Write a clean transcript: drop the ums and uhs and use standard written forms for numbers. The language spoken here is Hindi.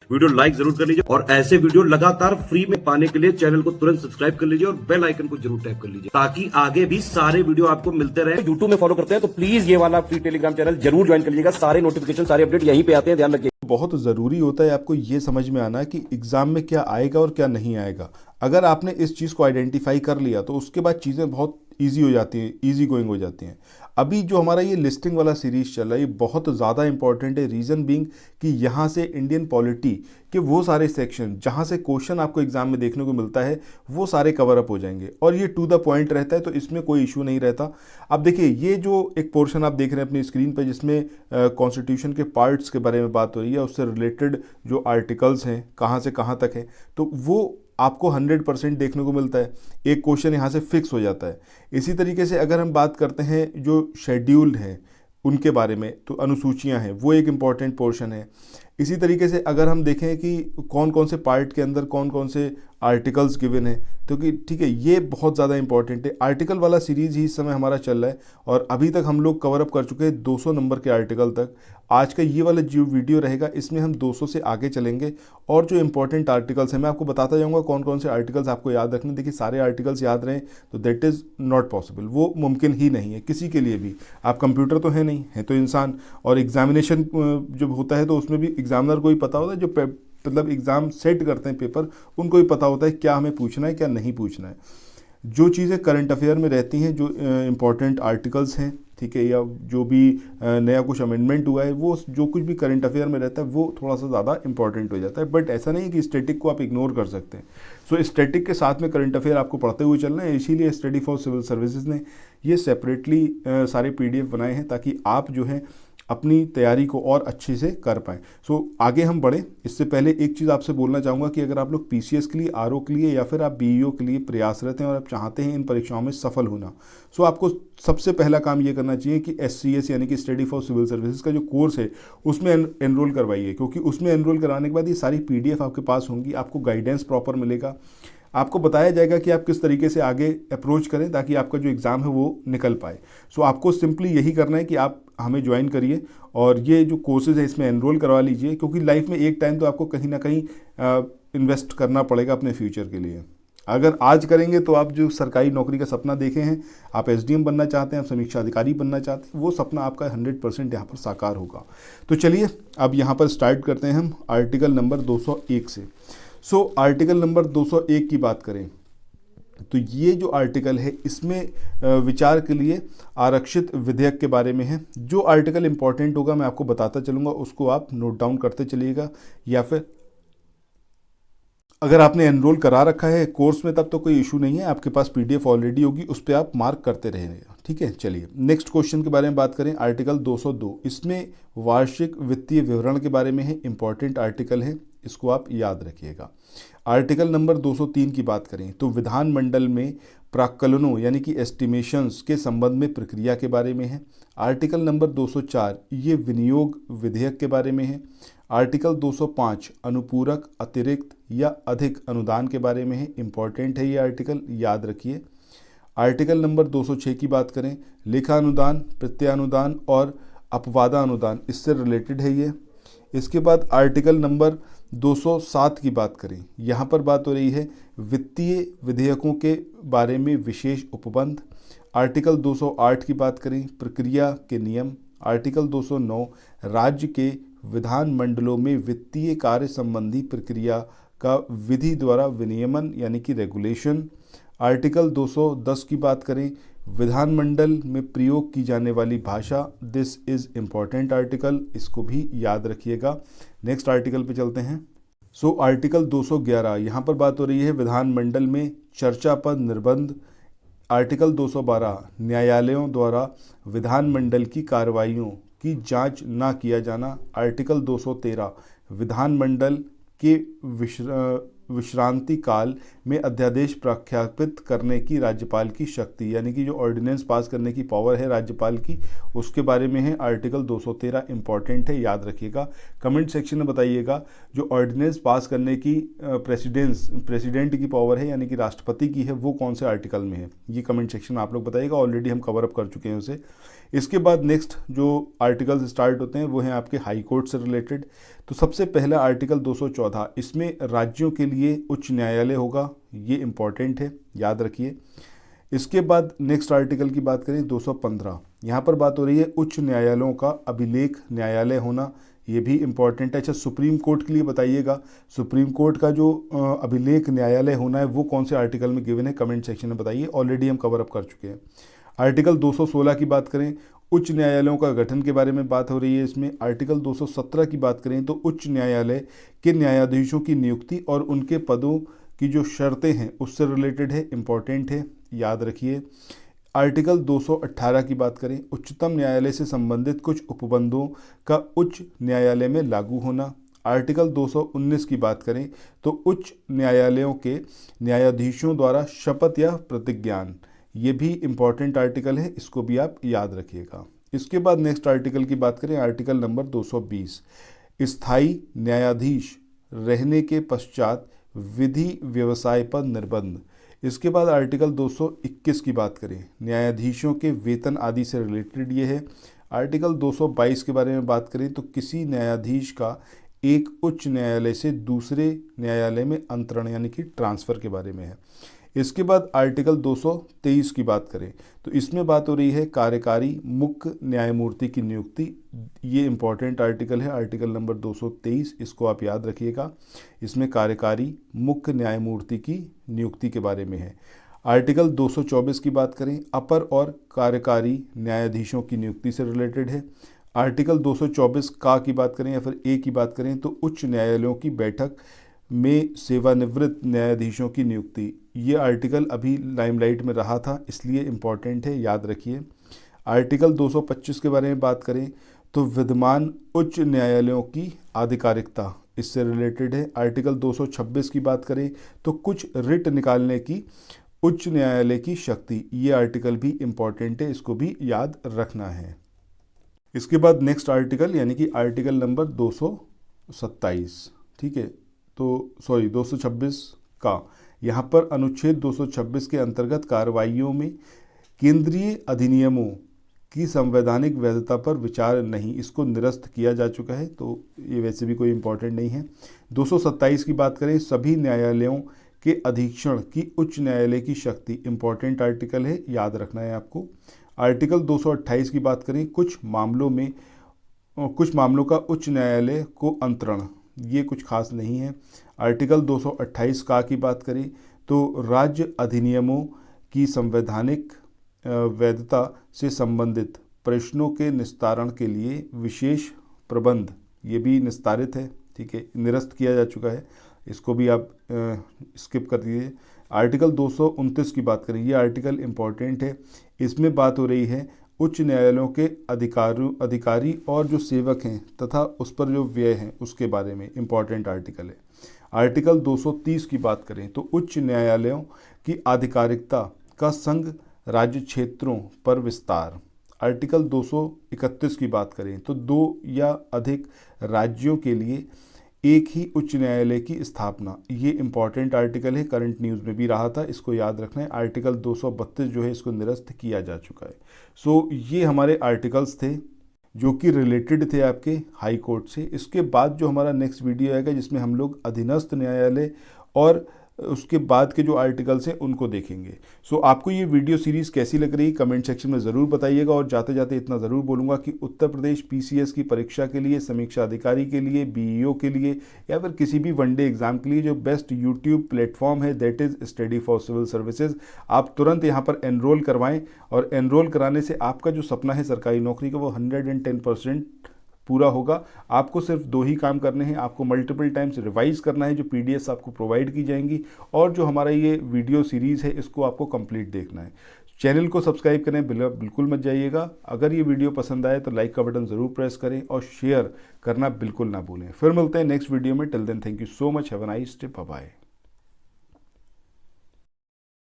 वीडियो लाइक जरूर कर लीजिए और ऐसे वीडियो लगातार फ्री में पाने के लिए चैनल को तुरंत सब्सक्राइब कर लीजिए और बेल आइकन को जरूर टैप कर लीजिए ताकि आगे भी सारे वीडियो आपको मिलते रहे। यूट्यूब में फॉलो करते हैं तो प्लीज ये वाला फ्री टेलीग्राम चैनल जरूर ज्वाइन कर लीजिएगा। सारे नोटिफिकेशन सारे अपडेट यहीं पे आते हैं, ध्यान रखिए। बहुत ज़रूरी होता है आपको ये समझ में आना कि एग्ज़ाम में क्या आएगा और क्या नहीं आएगा। अगर आपने इस चीज़ को आइडेंटिफाई कर लिया तो उसके बाद चीज़ें बहुत ईजी हो जाती हैं, ईजी गोइंग हो जाती हैं। अभी जो हमारा ये लिस्टिंग वाला सीरीज़ चल रहा है ये बहुत ज़्यादा इंपॉर्टेंट है। रीज़न बीइंग कि यहाँ से इंडियन पॉलिटी के वो सारे सेक्शन जहाँ से क्वेश्चन आपको एग्जाम में देखने को मिलता है वो सारे कवर अप हो जाएंगे और ये टू द पॉइंट रहता है, तो इसमें कोई इशू नहीं रहता। अब देखिए ये जो एक पोर्शन आप देख रहे हैं अपनी स्क्रीन पर जिसमें कॉन्स्टिट्यूशन के पार्ट्स के बारे में बात हो रही है, उससे रिलेटेड जो आर्टिकल्स हैं कहाँ से कहाँ तक है, तो वो आपको 100% देखने को मिलता है। एक क्वेश्चन यहाँ से फिक्स हो जाता है। इसी तरीके से अगर हम बात करते हैं जो शेड्यूल्ड हैं उनके बारे में, तो अनुसूचियाँ हैं वो एक इम्पॉर्टेंट पोर्शन है। इसी तरीके से अगर हम देखें कि कौन कौन से पार्ट के अंदर कौन कौन से आर्टिकल्स गिवन है, तो कि ठीक है ये बहुत ज़्यादा इंपॉर्टेंट है। आर्टिकल वाला सीरीज़ ही इस समय हमारा चल रहा है और अभी तक हम लोग कवर अप कर चुके हैं 200 नंबर के आर्टिकल तक। आज का ये वाला जो वीडियो रहेगा इसमें हम 200 से आगे चलेंगे और जो इंपॉर्टेंट आर्टिकल्स हैं मैं आपको बताता जाऊँगा कौन कौन से आर्टिकल्स आपको याद रखने। देखिए सारे आर्टिकल्स याद रहें तो दैट इज़ नॉट पॉसिबल, वो मुमकिन ही नहीं है किसी के लिए भी। आप कंप्यूटर तो है नहीं, है तो इंसान, और एग्जामिनेशन जब होता है तो उसमें भी एग्जामिनर को ही पता होता है, जो मतलब एग्ज़ाम सेट करते हैं पेपर उनको ही पता होता है क्या हमें पूछना है क्या नहीं पूछना है। जो चीज़ें करंट अफेयर में रहती हैं, जो इम्पॉर्टेंट आर्टिकल्स हैं, ठीक है, या जो भी नया कुछ अमेंडमेंट हुआ है, वो जो कुछ भी करंट अफेयर में रहता है वो थोड़ा सा ज़्यादा इंपॉर्टेंट हो जाता है। बट ऐसा नहीं है कि स्टैटिक को आप इग्नोर कर सकते हैं। सो स्टैटिक के साथ में करंट अफेयर आपको पढ़ते हुए चलना है। इसीलिए स्टडी फॉर सिविल सर्विसेज ने ये सेपरेटली सारे PDF बनाए हैं ताकि आप जो है अपनी तैयारी को और अच्छे से कर पाएँ। सो आगे हम बढ़ें इससे पहले एक चीज़ आपसे बोलना चाहूँगा कि अगर आप लोग PCS के लिए, RO के लिए या फिर आप BEO के लिए प्रयासरत हैं और आप चाहते हैं इन परीक्षाओं में सफल होना, सो आपको सबसे पहला काम ये करना चाहिए कि SCS यानी कि स्टडी फॉर सिविल सर्विसेज का जो कोर्स है उसमें एनरोल करवाइए, क्योंकि उसमें एनरोल कराने के बाद ये सारी PDF आपके पास होंगी, आपको गाइडेंस प्रॉपर मिलेगा, आपको बताया जाएगा कि आप किस तरीके से आगे अप्रोच करें ताकि आपका जो एग्ज़ाम है वो निकल पाए। सो आपको सिंपली यही करना है कि आप हमें ज्वाइन करिए और ये जो कोर्सेज है इसमें एनरोल करवा लीजिए, क्योंकि लाइफ में एक टाइम तो आपको कहीं ना कहीं इन्वेस्ट करना पड़ेगा अपने फ्यूचर के लिए। अगर आज करेंगे तो आप जो सरकारी नौकरी का सपना देखे हैं, आप SDM बनना चाहते हैं, आप समीक्षा अधिकारी बनना चाहते हैं, वो सपना आपका 100% यहाँ पर साकार होगा। तो चलिए अब यहाँ पर स्टार्ट करते हैं हम आर्टिकल नंबर 201 से। सो आर्टिकल नंबर 201 की बात करें तो ये जो आर्टिकल है इसमें विचार के लिए आरक्षित विधेयक के बारे में है। जो आर्टिकल इंपॉर्टेंट होगा मैं आपको बताता चलूँगा, उसको आप नोट डाउन करते चलिएगा, या फिर अगर आपने एनरोल करा रखा है कोर्स में तब तो कोई इशू नहीं है, आपके पास PDF ऑलरेडी होगी, उस पर आप मार्क करते रहेंगे। ठीक है, चलिए नेक्स्ट क्वेश्चन के बारे में बात करें। आर्टिकल 202 इसमें वार्षिक वित्तीय विवरण के बारे में है, इंपॉर्टेंट आर्टिकल है, इसको आप याद रखिएगा। आर्टिकल नंबर 203 की बात करें तो विधानमंडल में प्राक्कलनों यानी कि एस्टिमेशंस के संबंध में प्रक्रिया के बारे में है। आर्टिकल नंबर 204 ये विनियोग विधेयक के बारे में है। आर्टिकल 205 अनुपूरक, अतिरिक्त या अधिक अनुदान के बारे में है, इंपॉर्टेंट है ये आर्टिकल, याद रखिए। आर्टिकल नंबर 206 की बात करें लेखा अनुदान, प्रत्यानुदान और अपवादा अनुदान, इससे रिलेटेड है ये। इसके बाद आर्टिकल नंबर 207 की बात करें, यहाँ पर बात हो रही है वित्तीय विधेयकों के बारे में विशेष उपबंध। आर्टिकल 208 की बात करें प्रक्रिया के नियम। आर्टिकल 209 राज्य के विधानमंडलों में वित्तीय कार्य संबंधी प्रक्रिया का विधि द्वारा विनियमन यानी कि रेगुलेशन। आर्टिकल 210 की बात करें विधानमंडल में प्रयोग की जाने वाली भाषा, दिस इज़ इम्पॉर्टेंट आर्टिकल, इसको भी याद रखिएगा। नेक्स्ट आर्टिकल पे चलते हैं। सो आर्टिकल 211 यहाँ पर बात हो रही है विधानमंडल में चर्चा पर निर्बंध। आर्टिकल 212 न्यायालयों द्वारा विधानमंडल की कार्रवाइयों की जांच न किया जाना। आर्टिकल 213 विधानमंडल के विश्रांति काल में अध्यादेश प्रख्यापित करने की राज्यपाल की शक्ति, यानी कि जो ऑर्डिनेंस पास करने की पावर है राज्यपाल की, उसके बारे में है। आर्टिकल 213 इंपॉर्टेंट है, याद रखिएगा। कमेंट सेक्शन में बताइएगा जो ऑर्डिनेंस पास करने की प्रेसिडेंट की पावर है यानी कि राष्ट्रपति की है, वो कौन से आर्टिकल में है, ये कमेंट सेक्शन में आप लोग बताइएगा। ऑलरेडी हम कवर अप कर चुके हैं उसे। इसके बाद नेक्स्ट जो आर्टिकल्स स्टार्ट होते हैं वो हैं आपके हाई कोर्ट से रिलेटेड। तो सबसे पहला आर्टिकल 214, इसमें राज्यों के लिए उच्च न्यायालय होगा, ये इम्पॉर्टेंट है, याद रखिए। इसके बाद नेक्स्ट आर्टिकल की बात करें 215, यहाँ पर बात हो रही है उच्च न्यायालयों का अभिलेख न्यायालय होना, ये भी इम्पॉर्टेंट है। अच्छा, सुप्रीम कोर्ट के लिए बताइएगा, सुप्रीम कोर्ट का जो अभिलेख न्यायालय होना है वो कौन से आर्टिकल में गिवन है, कमेंट सेक्शन में बताइए, ऑलरेडी हम कवर अप कर चुके हैं। आर्टिकल 216 की बात करें, उच्च न्यायालयों का गठन के बारे में बात हो रही है इसमें। आर्टिकल 217 की बात करें तो उच्च न्यायालय के न्यायाधीशों की नियुक्ति और उनके पदों की जो शर्तें हैं उससे रिलेटेड है, इम्पॉर्टेंट है, याद रखिए। आर्टिकल 218 की बात करें, उच्चतम न्यायालय से संबंधित कुछ उपबंधों का उच्च न्यायालय में लागू होना। आर्टिकल 219 की बात करें तो उच्च न्यायालयों के न्यायाधीशों द्वारा शपथ या प्रतिज्ञान, ये भी इम्पॉर्टेंट आर्टिकल है, इसको भी आप याद रखिएगा। इसके बाद नेक्स्ट आर्टिकल की बात करें, आर्टिकल नंबर 220, स्थायी न्यायाधीश रहने के पश्चात विधि व्यवसाय पर निर्बंध। इसके बाद आर्टिकल 221 की बात करें, न्यायाधीशों के वेतन आदि से रिलेटेड ये है। आर्टिकल 222 के बारे में बात करें तो किसी न्यायाधीश का एक उच्च न्यायालय से दूसरे न्यायालय में अंतरण यानी कि ट्रांसफ़र के बारे में है। इसके बाद आर्टिकल 223 की बात करें तो इसमें बात हो रही है कार्यकारी मुख्य न्यायमूर्ति की नियुक्ति, ये इम्पॉर्टेंट आर्टिकल है, आर्टिकल नंबर 223, इसको आप याद रखिएगा। इसमें कार्यकारी मुख्य न्यायमूर्ति की नियुक्ति के बारे में है। आर्टिकल 224 की बात करें, अपर और कार्यकारी न्यायाधीशों की नियुक्ति से रिलेटेड है। आर्टिकल 224 का की बात करें या फिर ए की बात करें तो उच्च न्यायालयों की बैठक में सेवानिवृत्त न्यायाधीशों की नियुक्ति, ये आर्टिकल अभी लाइमलाइट में रहा था इसलिए इम्पॉर्टेंट है, याद रखिए। आर्टिकल 225 के बारे में बात करें तो विद्यमान उच्च न्यायालयों की आधिकारिकता, इससे रिलेटेड है। आर्टिकल 226 की बात करें तो कुछ रिट निकालने की उच्च न्यायालय की शक्ति, ये आर्टिकल भी इम्पॉर्टेंट है, इसको भी याद रखना है। इसके बाद नेक्स्ट आर्टिकल यानी कि आर्टिकल नंबर 227, ठीक है, तो 226 का, यहाँ पर अनुच्छेद 226 के अंतर्गत कार्रवाइयों में केंद्रीय अधिनियमों की संवैधानिक वैधता पर विचार नहीं, इसको निरस्त किया जा चुका है, तो ये वैसे भी कोई इम्पोर्टेंट नहीं है। 227 की बात करें, सभी न्यायालयों के अधीक्षण की उच्च न्यायालय की शक्ति, इम्पॉर्टेंट आर्टिकल है, याद रखना है आपको। आर्टिकल 228 की बात करें, कुछ मामलों का उच्च न्यायालय को अंतरण, ये कुछ खास नहीं है। आर्टिकल 228 का की बात करें तो राज्य अधिनियमों की संवैधानिक वैधता से संबंधित प्रश्नों के निस्तारण के लिए विशेष प्रबंध, ये भी निस्तारित है, ठीक है, निरस्त किया जा चुका है, इसको भी आप स्किप कर दीजिए। आर्टिकल 229 की बात करें, ये आर्टिकल इम्पॉर्टेंट है, इसमें बात हो रही है उच्च न्यायालयों के अधिकारी और जो सेवक हैं तथा उस पर जो व्यय हैं उसके बारे में, इम्पॉर्टेंट आर्टिकल है। आर्टिकल 230 की बात करें तो उच्च न्यायालयों की आधिकारिकता का संघ राज्य क्षेत्रों पर विस्तार। आर्टिकल 231 की बात करें तो 2 या अधिक राज्यों के लिए एक ही उच्च न्यायालय की स्थापना, ये इम्पॉर्टेंट आर्टिकल है, करंट न्यूज़ में भी रहा था, इसको याद रखना है। आर्टिकल 232 जो है इसको निरस्त किया जा चुका है। सो ये हमारे आर्टिकल्स थे जो कि रिलेटेड थे आपके हाई कोर्ट से। इसके बाद जो हमारा नेक्स्ट वीडियो आएगा जिसमें हम लोग अधीनस्थ न्यायालय और उसके बाद के जो आर्टिकल्स हैं उनको देखेंगे। सो आपको ये वीडियो सीरीज़ कैसी लग रही कमेंट सेक्शन में ज़रूर बताइएगा। और जाते जाते इतना ज़रूर बोलूँगा कि उत्तर प्रदेश पीसीएस की परीक्षा के लिए, समीक्षा अधिकारी के लिए, बीईओ के लिए या फिर किसी भी वनडे एग्ज़ाम के लिए जो बेस्ट यूट्यूब प्लेटफॉर्म है that is study for civil services, आप तुरंत यहाँ पर एनरोल करवाएँ। और एनरोल कराने से आपका जो सपना है सरकारी नौकरी का वो 110% पूरा होगा। आपको सिर्फ 2 ही काम करने हैं, आपको मल्टीपल टाइम्स रिवाइज करना है जो पीडीएफ आपको प्रोवाइड की जाएंगी, और जो हमारा ये वीडियो सीरीज़ है इसको आपको कंप्लीट देखना है। चैनल को सब्सक्राइब करें बिल्कुल मत जाइएगा। अगर ये वीडियो पसंद आए तो लाइक का बटन ज़रूर प्रेस करें और शेयर करना बिल्कुल ना भूलें। फिर मिलते हैं नेक्स्ट वीडियो में। Till then thank you so much, have a nice day, bye bye.